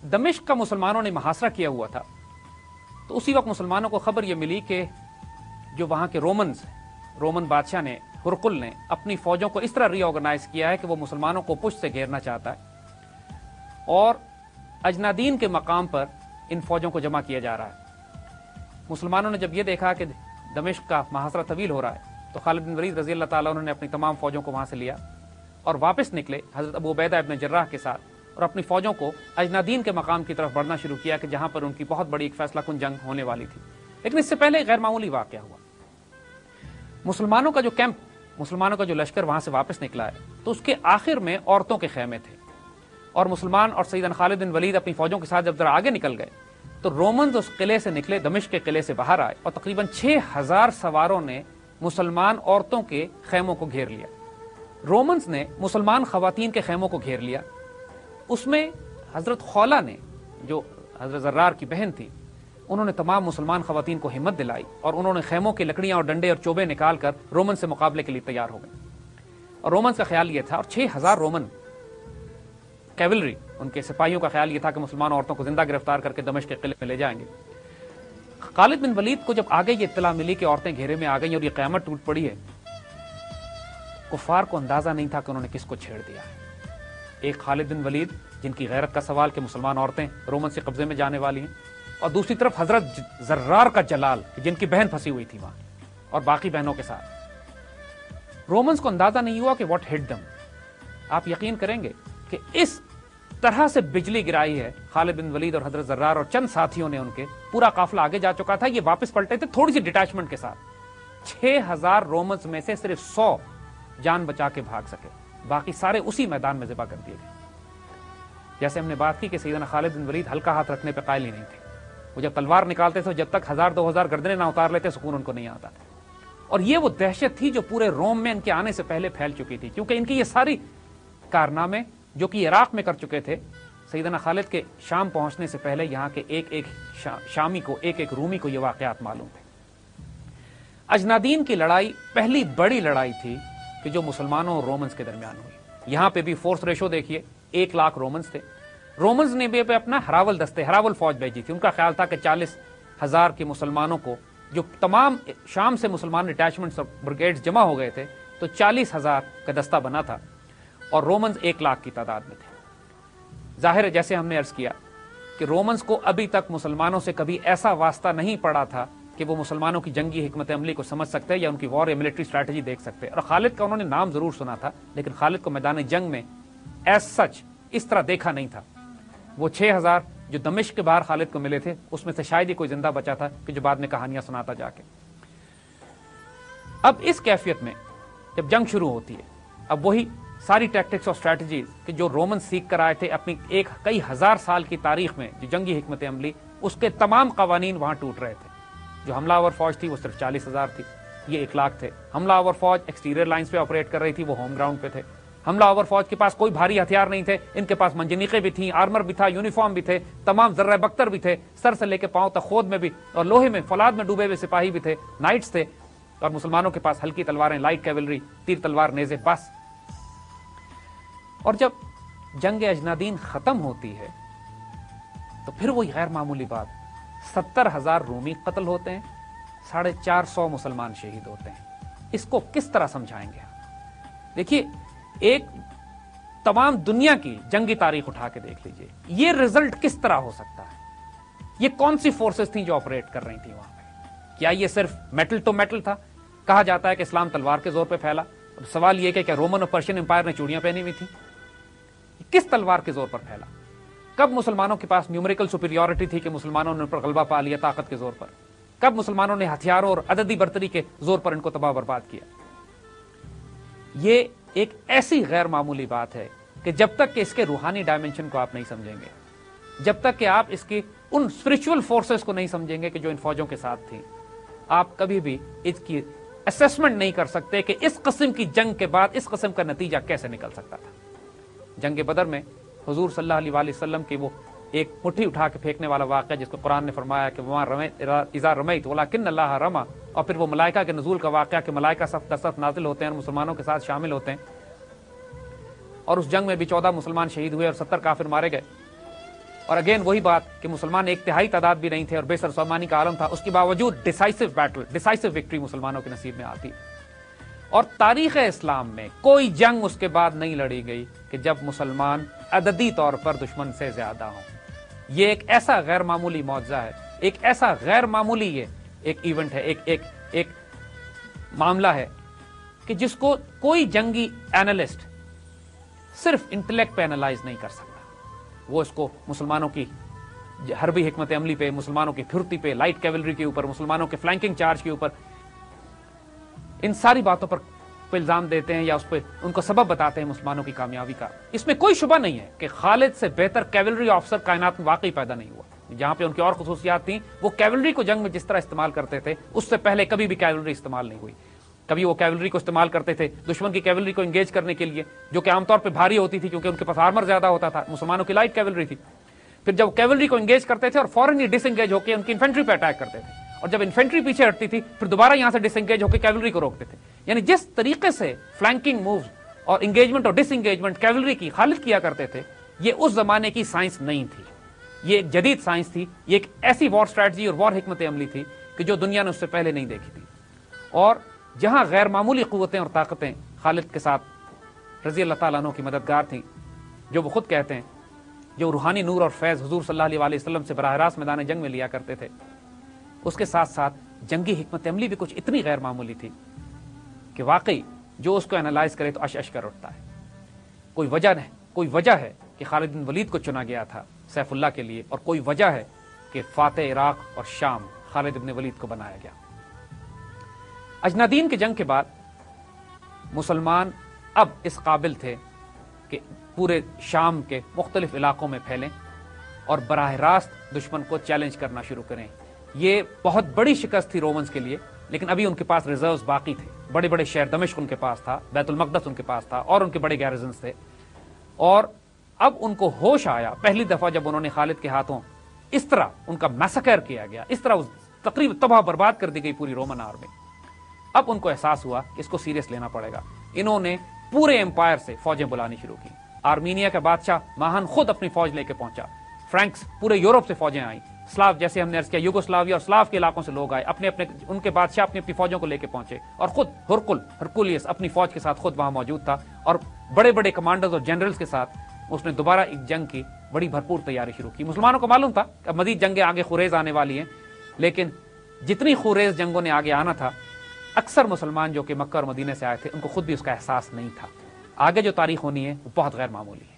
दमिश्क का मुसलमानों ने मुहासरा किया हुआ था, तो उसी वक्त मुसलमानों को खबर यह मिली कि जो वहां के रोमन बादशाह ने, हुरकुल ने, अपनी फौजों को इस तरह रीऑर्गेनाइज किया है कि वो मुसलमानों को पुष्ट से घेरना चाहता है और अजनादीन के मकाम पर इन फौजों को जमा किया जा रहा है। मुसलमानों ने जब ये देखा कि दमिश्क का मुहासरा तवील हो रहा है, तो खालिद बिन वलीद रजी अल्लाह ताला उन्होंने अपनी तमाम फौजों को वहां से लिया और वापस निकले हजरत अबू उबैदा इब्न जर्राह के साथ और अपनी फौजों को अजनादीन के मकाम की तरफ बढ़ना शुरू किया कि जहां पर उनकी बहुत बड़ी एक फैसला कुन जंग होने वाली थी। लेकिन इससे पहले गैर मामूली वाकया हुआ। मुसलमानों का जो कैंप, मुसलमानों का जो लश्कर वहां से वापस निकला है, तो उसके आखिर में औरतों के खेमे थे और मुसलमान और सैयदना खालिद बिन वलीद अपनी फौजों के साथ जब जरा आगे निकल गए तो रोमन्स उस किले से निकले, दमिश्क के किले से बाहर आए और तकरीबन 6000 सवारों ने मुसलमान औरतों के खेमों को घेर लिया। रोमन्स ने मुसलमान खवातीन के खेमों को घेर लिया। उसमें हजरत खौला ने, जो हजरत जर्रार की बहन थी, उन्होंने तमाम मुसलमान खवातीन को हिम्मत दिलाई और उन्होंने खेमों की लकड़ियां और डंडे और चोबे निकाल कर रोमन से मुकाबले के लिए तैयार हो गए। और रोमन्स का ख्याल यह था, और 6000 रोमन कैवलरी, उनके सिपाहियों का ख्याल यह था कि मुसलमान औरतों को जिंदा गिरफ्तार करके दमिश्क के किले में ले जाएंगे। खालिद बिन वलीद को जब आगे ये इत्तला मिली कि औरतें घेरे में आ गई और ये क़यामत टूट पड़ी है, कुफार को अंदाजा नहीं था कि उन्होंने किसको छेड़ दिया। एक खालिद बिन वलीद जिनकी गैरत का सवाल कि मुसलमान औरतें रोमन से कब्जे में जाने वाली हैं, और दूसरी तरफ हजरत जर्रार का जलाल जिनकी बहन फंसी हुई थी वहां और बाकी बहनों के साथ। रोमन्स को अंदाजा नहीं हुआ कि व्हाट हिट देम। आप यकीन करेंगे कि इस तरह से बिजली गिराई है खालिद बिन वलीद और हजरत जर्रार और चंद साथियों ने उनके। पूरा काफिला आगे जा चुका था, ये वापस पलटे थे थोड़ी सी डिटैचमेंट के साथ। 6000 रोमन्स में से सिर्फ 100 जान बचा के भाग सके, बाकी सारे उसी मैदान में ज़िबा कर दिए गए। जैसे हमने बात की कि सैयदना खालिद बिन वलीद हल्का हाथ रखने पर कायल ही नहीं थे। वो जब तलवार निकालते थे, जब तक 1000-2000 गर्दनें ना उतार लेते, सुकून उनको नहीं आता था। और ये वो दहशत थी जो पूरे रोम में इनके आने से पहले फैल चुकी थी, क्योंकि इनकी ये सारी कारनामे जो कि इराक में कर चुके थे, सैयदना खालिद के शाम पहुंचने से पहले यहाँ के एक एक शामी को, एक एक रूमी को ये वाकयात मालूम थे। अजनादीन की लड़ाई पहली बड़ी लड़ाई थी कि जो मुसलमानों और रोमन्स के दरमियान हुई। यहाँ पे भी फोर्स रेशो देखिए, 1 लाख रोमन्स थे। रोमन्स ने भी अपना हरावल फौज भेजी थी। उनका ख्याल था कि 40,000 के मुसलमानों को, जो तमाम शाम से मुसलमान अटैचमेंट्स और ब्रिगेड्स जमा हो गए थे, तो 40,000 का दस्ता बना था और रोमन्स 1 लाख की तादाद में थे। जाहिर है, जैसे हमने अर्ज किया कि रोमन्स को अभी तक मुसलमानों से कभी ऐसा वास्ता नहीं पड़ा था कि वो मुसलमानों की जंगी हिकमत अमली को समझ सकते या उनकी वॉर या मिलिट्री स्ट्रैटेजी देख सकते। और खालिद का उन्होंने नाम जरूर सुना था, लेकिन खालिद को मैदान जंग में एज सच इस तरह देखा नहीं था। वो 6000 जो दमिश्क के बाहर खालिद को मिले थे, उसमें से शायद ही कोई जिंदा बचा था कि जो बाद में कहानियां सुनाता जाके। अब इस कैफियत में जब जंग शुरू होती है, अब वही सारी टैक्टिक्स और स्ट्रैटेजीज कि जो रोमन सीख कर आए थे अपनी कई हजार साल की तारीख में, जो जंगी हिकमत अमली, उसके तमाम कवानीन वहां टूट रहे थे। जो हमलावर फौज थी वो सिर्फ 40,000 थी, ये 1 लाख थे। हमलावर फौज एक्सटीरियर लाइंस पे ऑपरेट कर रही थी, वो होम ग्राउंड पे थे। हमलावर फौज के पास कोई भारी हथियार नहीं थे, इनके पास मंजनीके भी थी, आर्मर भी था, यूनिफॉर्म भी थे, तमाम जर्रा बख्तर भी थे, सर से लेके पांव तक खोद में भी और लोहे में फौलाद में डूबे हुए सिपाही भी थे, नाइट्स थे। और मुसलमानों के पास हल्की तलवारें, लाइट कैवलरी, तीर तलवार, नेज़े, बस। और जब जंग अजनादीन खत्म होती है तो फिर वही गैर मामूली बात, 70,000 रूमी कत्ल होते हैं, 450 मुसलमान शहीद होते हैं। इसको किस तरह समझाएंगे? देखिए, एक तमाम दुनिया की जंगी तारीख उठा के देख लीजिए, ये रिजल्ट किस तरह हो सकता है? ये कौन सी फोर्सेस थी जो ऑपरेट कर रही थी वहां पे? क्या ये सिर्फ मेटल टू मेटल था? कहा जाता है कि इस्लाम तलवार के जोर पे फैला। सवाल यह कि क्या रोमन और पर्शियन एम्पायर ने चूड़ियां पहनी हुई थी? किस तलवार के जोर पर फैला? कब मुसलमानों के पास न्यूमेरिकल सुपीरियरिटी थी कि मुसलमानों ने उन पर गलबा पा लिया ताकत के जोर पर? कब मुसलमानों ने हथियारों और अददी बर्तरी के जोर पर इनको तबाह बर्बाद किया? ये एक ऐसी गैर मामूली बात है कि जब तक कि इसके रूहानी डायमेंशन को आप नहीं समझेंगे, जब तक कि आप इसकी उन स्पिरिचुअल फोर्सेस को नहीं समझेंगे कि जो इन फौजों के साथ थी, आप कभी भी इसकी असेसमेंट नहीं कर सकते कि इस किस्म की जंग के बाद इस किस्म का नतीजा कैसे निकल सकता था। जंग बदर में हुजूर सल्लल्लाहु अलैहि वसल्लम की वो एक मुट्ठी उठा के फेंकने वाला वाक़या, जिसको कुरान ने फरमाया कि वहाँ इज़ा रमैत वलाकिन अल्लाह रमा, और फिर वो मलाइका के नज़ूल का वाक़या कि मलाइका सफ दर सफ नाजिल होते हैं और मुसलमानों के साथ शामिल होते हैं। और उस जंग में भी 14 मुसलमान शहीद हुए और 70 काफिर मारे गए। اور اگین وہی بات کہ مسلمان ایک تہائی تعداد بھی نہیں تھے اور بے سر سامانی کا عالم تھا، اس کے باوجود ڈیسائسو بیٹل، ڈیسائسو وکٹری مسلمانوں کے نصیب میں آتی. اور تاریخ اسلام میں کوئی جنگ اس کے بعد نہیں لڑی گئی کہ جب مسلمان عددی طور پر دشمن سے زیادہ ہوں. یہ ایک ایسا غیر معمولی معجزہ ہے، ایک ایسا غیر معمولی یہ ایک ایونٹ ہے، ایک معاملہ ہے کہ جس کو کوئی جنگی اینالسٹ صرف انٹلیکٹ پہ اینالائز نہیں کر سکتا. وہ اس کو مسلمانوں کی حربی حکمت عملی پہ، مسلمانوں کی پھرتی پہ، لائٹ کیولری کے اوپر، مسلمانوں کے فلینکنگ چارج کے اوپر، ان ساری باتوں پر الزام دیتے ہیں یا اس پہ ان کو سبب بتاتے ہیں مسلمانوں کی کامیابی کا. اس میں کوئی شبہ نہیں ہے کہ خالد سے بہتر کیولری آفیسر کائنات میں واقعی پیدا نہیں ہوا. جہاں پہ ان کی اور خصوصیات تھیں، وہ کیولری کو جنگ میں جس طرح استعمال کرتے تھے اس سے پہلے کبھی بھی کیولری استعمال نہیں ہوئی. کبھی وہ کیولری کو استعمال کرتے تھے دشمن کی کیولری کو انگیج کرنے کے لیے، جو کہ عام طور پہ بھاری ہوتی تھی کیونکہ ان کے پاس آرمر زیادہ ہوتا تھا. مسلمانوں کی لائٹ کیولری تھی. پھر جب کیولری کو انگیج کرتے تھے اور فوراً ہی ڈس انگیج ہو کے ان کی انفینٹری پہ اٹیک کرتے تھے، اور جب انفینٹری پیچھے ہٹتی تھی پھر دوبارہ یہاں سے ڈس انگیج ہو کے کیولری کو روکتے تھے. یعنی جس طریقے سے فلینکنگ مووز اور انگیجمنٹ اور ڈس انگیجمنٹ کیولری کی خالد کیا کرتے تھے، یہ اس زمانے کی سائنس نہیں تھی. یہ ایک جدید سائنس تھی. یہ ایک ایسی وار اسٹریٹجی اور وار حکمت عملی تھی کہ جو دنیا نے اس سے پہلے نہیں دیکھی تھی. اور جہاں غیر معمولی قوتیں اور طاقتیں خالد کے ساتھ رضی اللہ تعالیٰ عنہ کی مددگار تھیں، جو وہ خود کہتے ہیں، جو روحانی نور اور فیض حضور صلی اللہ علیہ وسلم سے براہ راست میدان جنگ میں لیا کرتے تھے، اس کے ساتھ ساتھ جنگی حکمت عملی بھی کچھ اتنی غیر معمولی تھی کہ واقعی جو اس کو انالائز کرے تو اش کر اٹھتا ہے. کوئی وجہ ہے کہ خالد بن ولید کو چنا گیا تھا سیف اللہ کے لیے، اور کوئی وجہ ہے کہ فاتح عراق اور شام خالد بن ولید کو بنایا گیا. اجنادین کی جنگ کے بعد مسلمان اب اس قابل تھے کہ پورے شام کے مختلف علاقوں میں پھیلیں اور براہ راست دشمن کو چیلنج کرنا شروع کریں. یہ بہت بڑی شکست تھی رومنز کے لیے، لیکن ابھی ان کے پاس ریزروز باقی تھے. بڑے بڑے شہر دمشق ان کے پاس تھا، بیت المقدس ان کے پاس تھا، اور ان کے بڑے گیرزنز تھے. اور اب ان کو ہوش آیا پہلی دفعہ جب انہوں نے خالد کے ہاتھوں اس طرح ان کا میسکر کیا گیا، اس طرح تقریباً تباہ برباد کر دی گئی پوری رومن آرمی. اب ان کو احساس ہوا کہ اس کو سیریس لینا پڑے گا. انہوں نے پورے امپائر سے فوجیں بلانی شروع کی. آرمینیا کا بادشاہ ماہن خود اپنی فوج لے کے پہنچا. فرینکس پورے یورپ سے فوجیں آئیں. سلاف، جیسے ہم نے عرض کیا، یوگوسلاویا اور سلاف کے علاقوں سے لوگ آئے. ان کے بادشاہ اپنی فوجوں کو لے کے پہنچے، اور خود ہرکولیس اپنی فوج کے ساتھ خود وہاں موجود تھا، اور بڑے بڑے کمانڈرز اور جنرلز کے ساتھ اس نے دوبارہ ایک جنگ کی بڑی بھرپور تیاری شروع کی. مسلمانوں کو معلوم تھا کہ مزید جنگیں آگے خوریز آنے والی ہیں، لیکن جتنی خوریز جنگوں نے آگے آنا تھا، اکثر مسلمان جو کہ مکہ اور مدینے سے آئے تھے ان کو خود بھی اس کا احساس نہیں تھا. آگے جو تاریخ ہونی ہے وہ بہت غیر معمولی ہے.